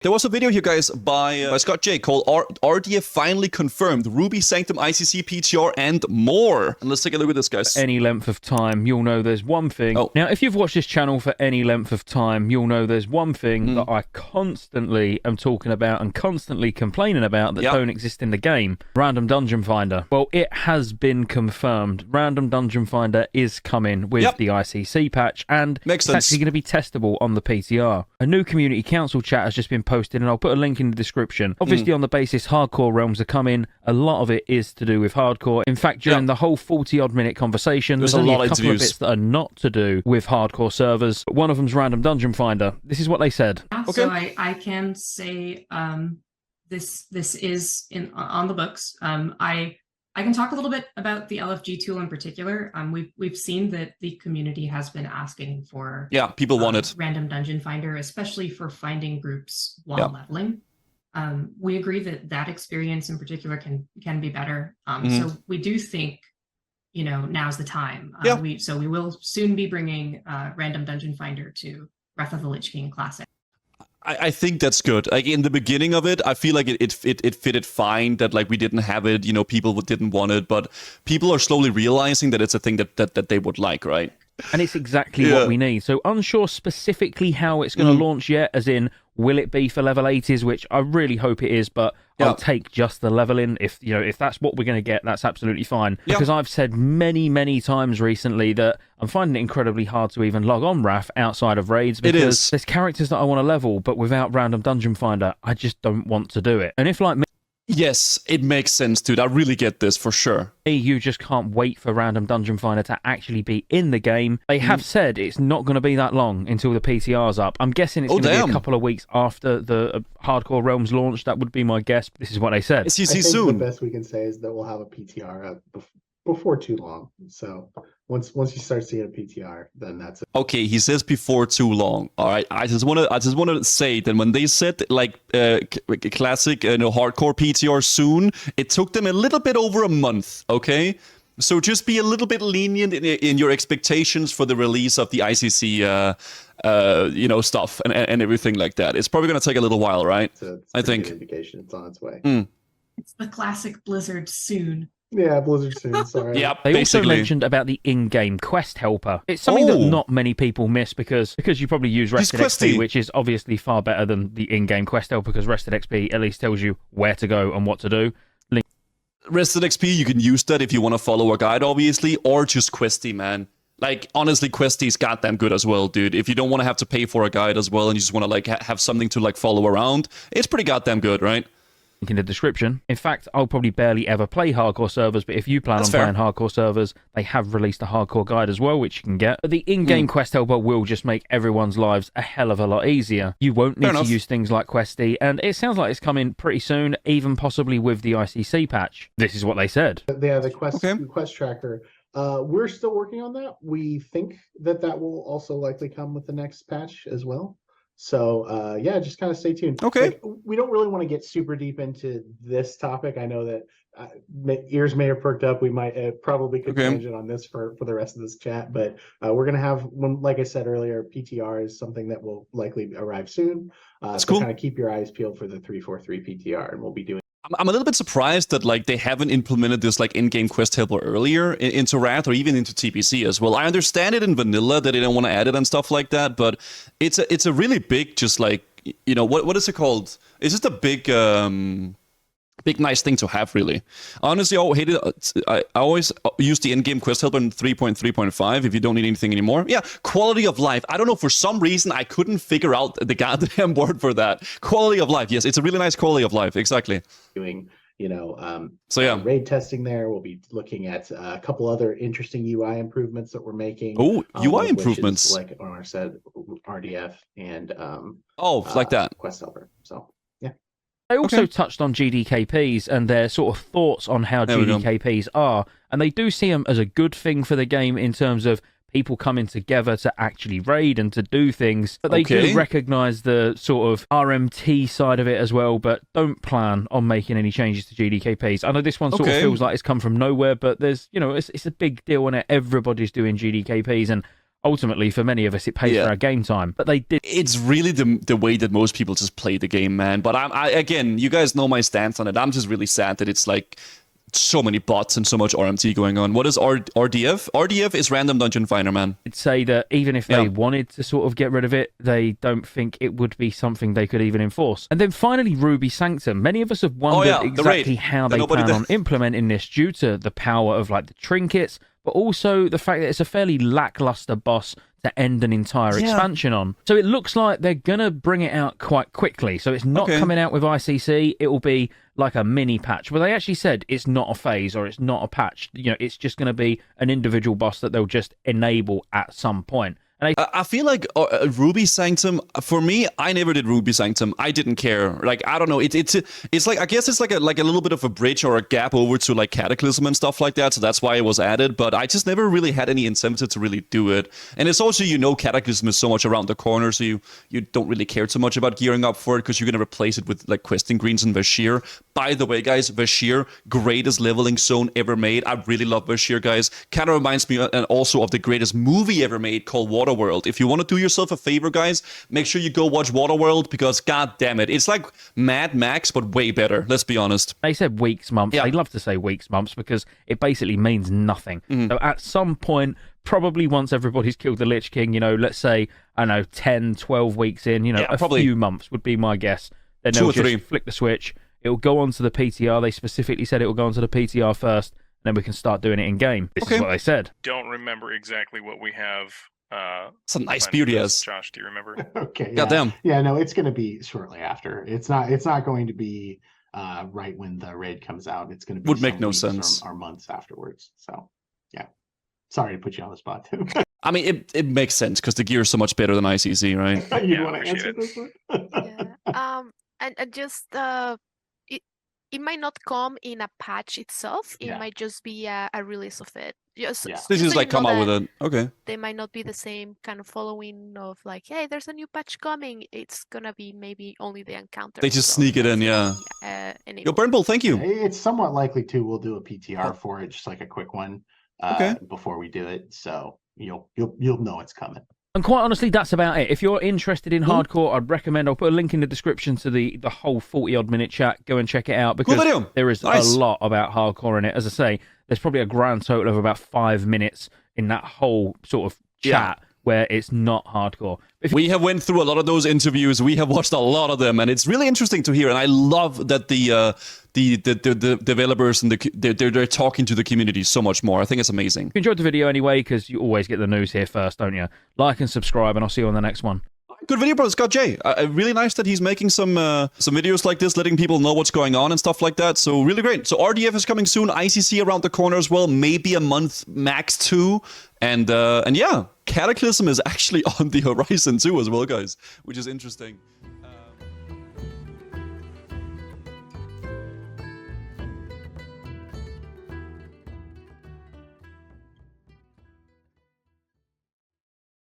There was a video here, guys, by Scott J called RDF finally confirmed Ruby, Sanctum, ICC, PTR, and more. And let's take a look at this, guys. Any length of time, you'll know there's one thing. Now, if you've watched this channel for any length of time, you'll know there's one thing that I constantly am talking about and constantly complaining about that don't exist in the game. Random Dungeon Finder. Well, it has been confirmed. Random Dungeon Finder is coming with the ICC patch, and it's actually going to be testable on the PTR. A new community council chat has just been posted, and I'll put a link in the description. Obviously, on the basis hardcore realms are coming, a lot of it is to do with hardcore. In fact, during the whole 40-odd minute conversation, there's only a couple of bits that are not to do with hardcore servers. One of them's Random Dungeon Finder. This is what they said. So I can say this is on the books. I can talk a little bit about the LFG tool in particular. We've seen that the community has been asking for people want it. Random Dungeon Finder, especially for finding groups while leveling. We agree that experience in particular can be better. So we do think, now's the time. So we will soon be bringing Random Dungeon Finder to Wrath of the Lich King Classic. I think that's good. Like in the beginning of it, I feel like it fitted fine that like we didn't have it, people didn't want it, but people are slowly realizing that it's a thing that they would like, right? And it's exactly what we need. So unsure specifically how it's going to launch yet, as in, will it be for level 80s, which I really hope it is, but I'll take just the leveling. If that's what we're going to get, that's absolutely fine. Because I've said many times recently that I'm finding it incredibly hard to even log on Wrath outside of raids, because there's characters that I want to level, but without Random Dungeon Finder, I just don't want to do it. And if like me, yes, it makes sense, dude. I really get this, for sure. You just can't wait for Random Dungeon Finder to actually be in the game. They have said it's not going to be that long until the PTR's up. I'm guessing it's going to be a couple of weeks after the Hardcore Realms launch. That would be my guess. This is what they said. I think the best we can say is that we'll have a PTR up before too long. So once you start seeing a PTR, then that's it. Okay, he says before too long. All right, I just want to say that when they said like classic hardcore PTR soon, it took them a little bit over a month. Okay, so just be a little bit lenient in your expectations for the release of the ICC stuff and everything like that. It's probably going to take a little while, right? It's I think. Good indication it's on its way. It's the classic Blizzard soon. Yeah, Blizzard soon, sorry. They also mentioned about the in-game quest helper. It's something that not many people miss because you probably use Rested XP, which is obviously far better than the in-game quest helper, because Rested XP at least tells you where to go and what to do. Rested XP, you can use that if you want to follow a guide, obviously, or just Questy, man. Like, honestly, Questy's goddamn good as well, dude. If you don't want to have to pay for a guide as well and you just want to like have something to like follow around, it's pretty goddamn good, right? In the description. In fact, I'll probably barely ever play hardcore servers, but if you plan on playing hardcore servers, they have released a hardcore guide as well, which you can get. But the in-game quest helper will just make everyone's lives a hell of a lot easier. You won't need to use things like Questy, and it sounds like it's coming pretty soon, even possibly with the ICC patch. This is what they said. Yeah, the quest tracker. We're still working on that. We think that will also likely come with the next patch as well. So, just kind of stay tuned. Okay. We don't really want to get super deep into this topic. I know that ears may have perked up. We might probably could tangent on this for the rest of this chat. But we're going to have, like I said earlier, PTR is something that will likely arrive soon. That's cool. Kind of keep your eyes peeled for the 343 PTR, and we'll be doing. I'm a little bit surprised that like they haven't implemented this like in-game quest helper earlier into Wrath or even into TBC as well. I understand it in vanilla that they don't want to add it and stuff like that, but it's a really big, just like, what is it called? It's just a big nice thing to have, really. Honestly, I always use the in-game quest helper in 3.3.5 if you don't need anything anymore. Yeah, quality of life. I don't know, for some reason, I couldn't figure out the goddamn word for that. Quality of life. Yes, it's a really nice quality of life. Exactly. Doing, raid testing there. We'll be looking at a couple other interesting UI improvements that we're making. Oh, UI improvements. Like Omar said, RDF and like that. Quest helper. So, They also touched on GDKPs and their sort of thoughts on how GDKPs are, and they do see them as a good thing for the game in terms of people coming together to actually raid and to do things, but they do recognise the sort of RMT side of it as well, but don't plan on making any changes to GDKPs. I know this one sort of feels like it's come from nowhere, but there's, it's a big deal, and everybody's doing GDKPs, and ultimately, for many of us, it pays for our game time. But they did. It's really the way that most people just play the game, man. But I again, you guys know my stance on it. I'm just really sad that it's like so many bots and so much RMT going on. What is RDF? RDF is Random Dungeon Finder, man. I'd say that even if they wanted to sort of get rid of it, they don't think it would be something they could even enforce. And then finally, Ruby Sanctum. Many of us have wondered exactly how they plan on implementing this due to the power of like the trinkets, but also the fact that it's a fairly lackluster boss to end an entire expansion on. So it looks like they're going to bring it out quite quickly. So it's not coming out with ICC. It will be like a mini patch. But they actually said it's not a phase or it's not a patch. You know, it's just going to be an individual boss that they'll just enable at some point. And I feel like Ruby Sanctum, for me, I never did Ruby Sanctum. I didn't care. Like, I don't know. It's like, I guess it's like a little bit of a bridge or a gap over to like Cataclysm and stuff like that. So that's why it was added. But I just never really had any incentive to really do it. And it's also, Cataclysm is so much around the corner. So you don't really care too much about gearing up for it because you're going to replace it with like questing greens and Vashir. By the way, guys, Vashir, greatest leveling zone ever made. I really love Vashir, guys. Kind of reminds me and also of the greatest movie ever made called Waterworld. If you want to do yourself a favor, guys, make sure you go watch Waterworld because god damn it, it's like Mad Max but way better. Let's be honest. They said weeks, months. They love to say weeks, months because it basically means nothing. So at some point, probably once everybody's killed the Lich King, let's say, I don't know, 10, 12 weeks in, probably a few months would be my guess. Then they'll just flick the switch. It'll go onto the PTR. They specifically said it will go onto the PTR first, and then we can start doing it in game. This is what they said. Don't remember exactly what we have. It's a nice beauty as Josh, do you remember? Okay. Goddamn. Yeah, no, it's going to be shortly after. It's not going to be right when the raid comes out. It's going to be would make no sense or months afterwards. So yeah, sorry to put you on the spot too. I mean, it makes sense because the gear is so much better than ICC, right? You want to answer this one? And just it might not come in a patch itself. It might just be a release of it. This is like come out with it. Okay. They might not be the same kind of following of like, hey, there's a new patch coming. It's gonna be maybe only the encounter. They just sneak it in, Yo, Burnbull, thank you. It's somewhat likely too. We'll do a PTR for it, just like a quick one, before we do it. So you'll know it's coming. And quite honestly, that's about it. If you're interested in hardcore, I'd recommend, I'll put a link in the description to the whole 40-odd minute chat. Go and check it out because there is a lot about hardcore in it. As I say, there's probably a grand total of about 5 minutes in that whole sort of chat where it's not hardcore. We have went through a lot of those interviews. We have watched a lot of them, and it's really interesting to hear. And I love that the developers and they're talking to the community so much more. I think it's amazing. If you enjoyed the video anyway, because you always get the news here first, don't you? Like and subscribe, and I'll see you on the next one. Good video, brother. Scott J. Really nice that he's making some videos like this, letting people know what's going on and stuff like that. So really great. So RDF is coming soon. ICC around the corner as well. Maybe a month, max 2. And yeah, Cataclysm is actually on the horizon too as well, guys, which is interesting.